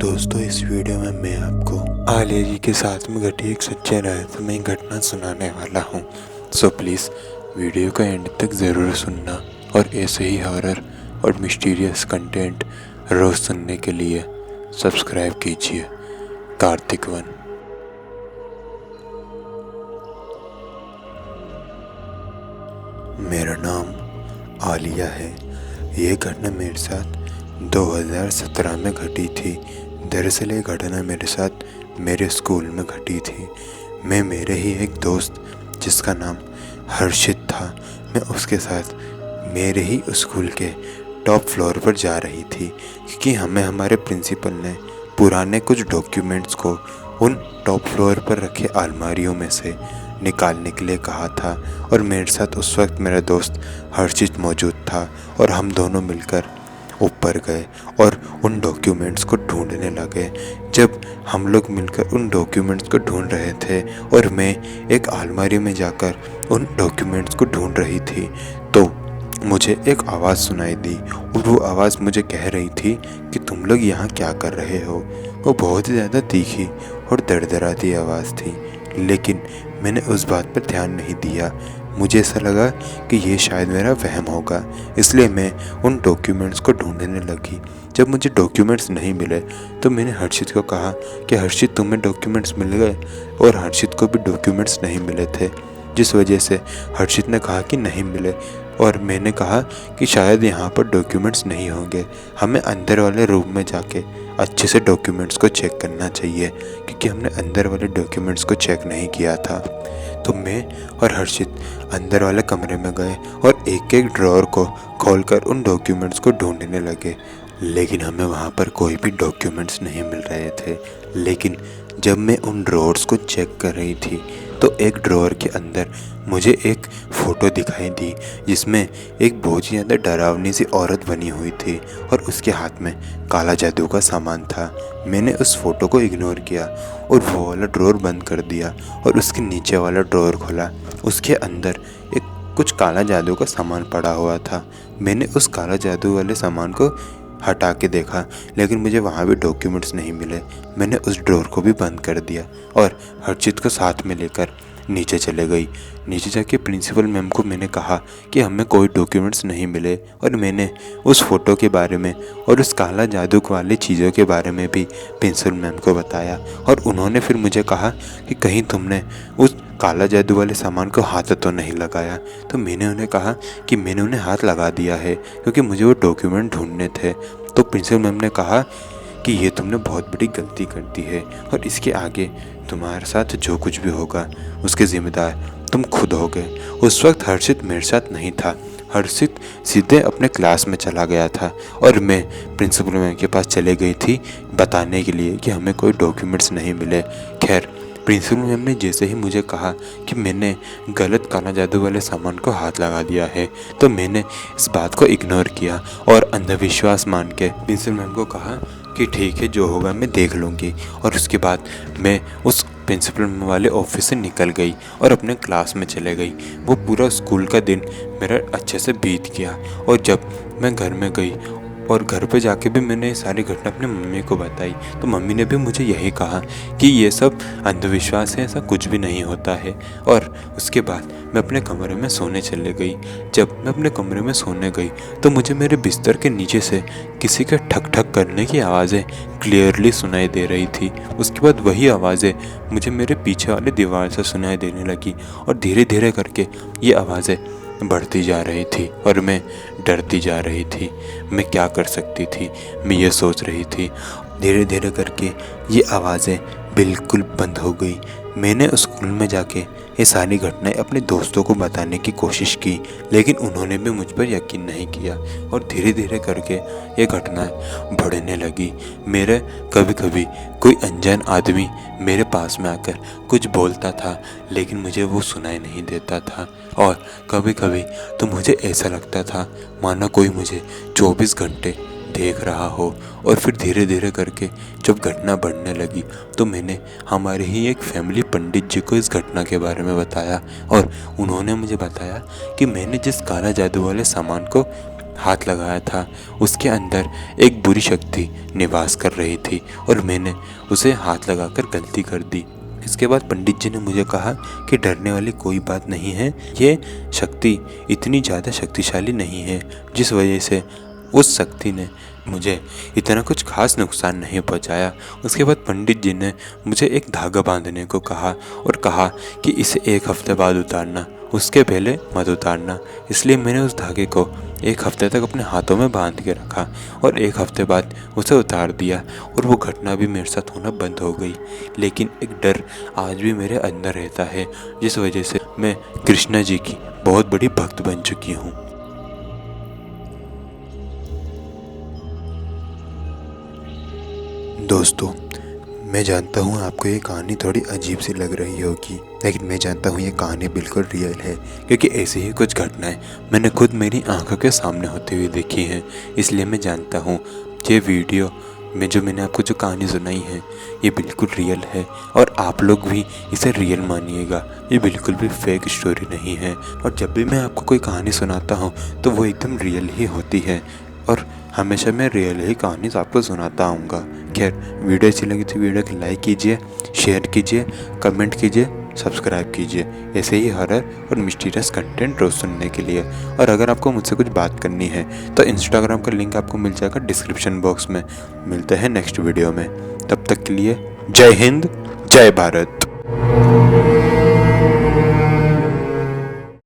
दोस्तों, इस वीडियो में मैं आपको आलिया जी के साथ में घटी एक सच्चे रहस्यमय घटना सुनाने वाला हूँ। सो प्लीज़ वीडियो का एंड तक ज़रूर सुनना और ऐसे ही हॉरर और मिस्टीरियस कंटेंट रोज़ सुनने के लिए सब्सक्राइब कीजिए। कार्तिक वन। मेरा नाम आलिया है। ये घटना मेरे साथ 2017 में घटी थी। दरअसल ये घटना मेरे साथ मेरे स्कूल में घटी थी। मैं मेरे ही एक दोस्त जिसका नाम हर्षित था, मैं उसके साथ मेरे ही स्कूल के टॉप फ्लोर पर जा रही थी क्योंकि हमें हमारे प्रिंसिपल ने पुराने कुछ डॉक्यूमेंट्स को उन टॉप फ्लोर पर रखे अलमारियों में से निकालने के लिए कहा था। और मेरे साथ उस वक्त मेरा दोस्त हर्षित मौजूद था और हम दोनों मिलकर ऊपर गए और उन डॉक्यूमेंट्स को ढूंढने लगे। जब हम लोग मिलकर उन डॉक्यूमेंट्स को ढूंढ रहे थे और मैं एक अलमारी में जाकर उन डॉक्यूमेंट्स को ढूंढ रही थी तो मुझे एक आवाज़ सुनाई दी और वो आवाज़ मुझे कह रही थी कि तुम लोग यहाँ क्या कर रहे हो। वो बहुत ही ज़्यादा तीखी और दरदराती आवाज़ थी, लेकिन मैंने उस बात पर ध्यान नहीं दिया। मुझे ऐसा लगा कि ये शायद मेरा वहम होगा, इसलिए मैं उन डॉक्यूमेंट्स को ढूंढने लगी। जब मुझे डॉक्यूमेंट्स नहीं मिले तो मैंने हर्षित को कहा कि हर्षित, तुम्हें डॉक्यूमेंट्स मिल गए? और हर्षित को भी डॉक्यूमेंट्स नहीं मिले थे, जिस वजह से हर्षित ने कहा कि नहीं मिले और मैंने कहा कि शायद यहाँ पर डॉक्यूमेंट्स नहीं होंगे, हमें अंदर वाले रूम में जाके अच्छे से डॉक्यूमेंट्स को चेक करना चाहिए क्योंकि हमने अंदर वाले डॉक्यूमेंट्स को चेक नहीं किया था। तो मैं और हर्षित अंदर वाले कमरे में गए और एक एक ड्रॉअर को खोलकर उन डॉक्यूमेंट्स को ढूंढने लगे, लेकिन हमें वहाँ पर कोई भी डॉक्यूमेंट्स नहीं मिल रहे थे। लेकिन जब मैं उन ड्रॉअर्स को चेक कर रही थी तो एक ड्रॉअर के अंदर मुझे एक फ़ोटो दिखाई दी जिसमें एक बहुत ही ज़्यादा डरावनी सी औरत बनी हुई थी और उसके हाथ में काला जादू का सामान था। मैंने उस फ़ोटो को इग्नोर किया और वो वाला ड्रॉअर बंद कर दिया और उसके नीचे वाला ड्रॉअर खोला। उसके अंदर एक कुछ काला जादू का सामान पड़ा हुआ था। मैंने उस काला जादू वाले सामान को हटा के देखा, लेकिन मुझे वहाँ भी डॉक्यूमेंट्स नहीं मिले। मैंने उस ड्रॉअर को भी बंद कर दिया और हर्षित को साथ में लेकर नीचे चले गई। नीचे जाके प्रिंसिपल मैम को मैंने कहा कि हमें कोई डॉक्यूमेंट्स नहीं मिले और मैंने उस फ़ोटो के बारे में और उस काला जादू वाली चीज़ों के बारे में भी प्रिंसिपल मैम को बताया। और उन्होंने फिर मुझे कहा कि कहीं तुमने उस काला जादू वाले सामान को हाथ तो नहीं लगाया। तो मैंने उन्हें कहा कि मैंने उन्हें हाथ लगा दिया है क्योंकि मुझे वो डॉक्यूमेंट ढूंढने थे। तो प्रिंसिपल मैम ने कहा कि ये तुमने बहुत बड़ी गलती कर दी है और इसके आगे तुम्हारे साथ जो कुछ भी होगा उसके ज़िम्मेदार तुम खुद होगे। उस वक्त हर्षित मेरे साथ नहीं था। हर्षित सीधे अपने क्लास में चला गया था और मैं प्रिंसिपल मैम के पास चले गई थी बताने के लिए कि हमें कोई डॉक्यूमेंट्स नहीं मिले। खैर, प्रिंसिपल मैम ने जैसे ही मुझे कहा कि मैंने गलत काला जादू वाले सामान को हाथ लगा दिया है तो मैंने इस बात को इग्नोर किया और अंधविश्वास मान के प्रिंसिपल मैम को कहा कि ठीक है, जो होगा मैं देख लूँगी। और उसके बाद मैं उस प्रिंसिपल वाले ऑफिस से निकल गई और अपने क्लास में चले गई। वो पूरा स्कूल का दिन मेरा अच्छे से बीत गया और जब मैं घर में गई और घर पे जाके भी मैंने ये सारी घटना अपने मम्मी को बताई तो मम्मी ने भी मुझे यही कहा कि ये सब अंधविश्वास है, ऐसा कुछ भी नहीं होता है। और उसके बाद मैं अपने कमरे में सोने चले गई। जब मैं अपने कमरे में सोने गई तो मुझे मेरे बिस्तर के नीचे से किसी के ठक ठक करने की आवाज़ें क्लियरली सुनाई दे रही थी। उसके बाद वही आवाज़ें मुझे मेरे पीछे वाले दीवार से सुनाई देने लगी और धीरे धीरे करके ये आवाज़ें बढ़ती जा रही थी और मैं डरती जा रही थी। मैं क्या कर सकती थी, मैं ये सोच रही थी। धीरे धीरे करके ये आवाज़ें बिल्कुल बंद हो गई। मैंने स्कूल में जाके ये सारी घटनाएं अपने दोस्तों को बताने की कोशिश की, लेकिन उन्होंने भी मुझ पर यकीन नहीं किया और धीरे धीरे करके ये घटनाएं बढ़ने लगी। मेरे कभी कभी कोई अनजान आदमी मेरे पास में आकर कुछ बोलता था, लेकिन मुझे वो सुनाई नहीं देता था। और कभी कभी तो मुझे ऐसा लगता था मानो कोई मुझे 24 घंटे देख रहा हो। और फिर धीरे धीरे करके जब घटना बढ़ने लगी तो मैंने हमारे ही एक फैमिली पंडित जी को इस घटना के बारे में बताया और उन्होंने मुझे बताया कि मैंने जिस काला जादू वाले सामान को हाथ लगाया था उसके अंदर एक बुरी शक्ति निवास कर रही थी और मैंने उसे हाथ लगाकर गलती कर दी। इसके बाद पंडित जी ने मुझे कहा कि डरने वाली कोई बात नहीं है, ये शक्ति इतनी ज़्यादा शक्तिशाली नहीं है, जिस वजह से उस शक्ति ने मुझे इतना कुछ खास नुकसान नहीं पहुंचाया। उसके बाद पंडित जी ने मुझे एक धागा बांधने को कहा और कहा कि इसे 1 हफ्ते बाद उतारना, उसके पहले मत उतारना। इसलिए मैंने उस धागे को 1 हफ्ते तक अपने हाथों में बांध के रखा और 1 हफ्ते बाद उसे उतार दिया और वो घटना भी मेरे साथ होना बंद हो गई। लेकिन एक डर आज भी मेरे अंदर रहता है, जिस वजह से मैं कृष्णा जी की बहुत बड़ी भक्त बन चुकी हूँ। दोस्तों, मैं जानता हूँ आपको ये कहानी थोड़ी अजीब सी लग रही होगी, लेकिन मैं जानता हूँ ये कहानी बिल्कुल रियल है, क्योंकि ऐसी ही कुछ घटनाएं मैंने खुद मेरी आंखों के सामने होते हुए देखी हैं। इसलिए मैं जानता हूँ ये वीडियो में जो मैंने आपको जो कहानी सुनाई है ये बिल्कुल रियल है और आप लोग भी इसे रियल मानिएगा। ये बिल्कुल भी फेक स्टोरी नहीं है और जब भी मैं आपको कोई कहानी सुनाता हूँ तो वो एकदम रियल ही होती है और हमेशा मैं रियल ही कहानी आपको सुनाता आऊँगा। खैर, वीडियो अच्छी लगी तो वीडियो को लाइक कीजिए, शेयर कीजिए, कमेंट कीजिए, सब्सक्राइब कीजिए ऐसे ही हॉरर और मिस्टीरियस कंटेंट रोज़ सुनने के लिए। और अगर आपको मुझसे कुछ बात करनी है तो इंस्टाग्राम का लिंक आपको मिल जाएगा डिस्क्रिप्शन बॉक्स में। मिलते हैं नेक्स्ट वीडियो में, तब तक के लिए जय हिंद, जय भारत।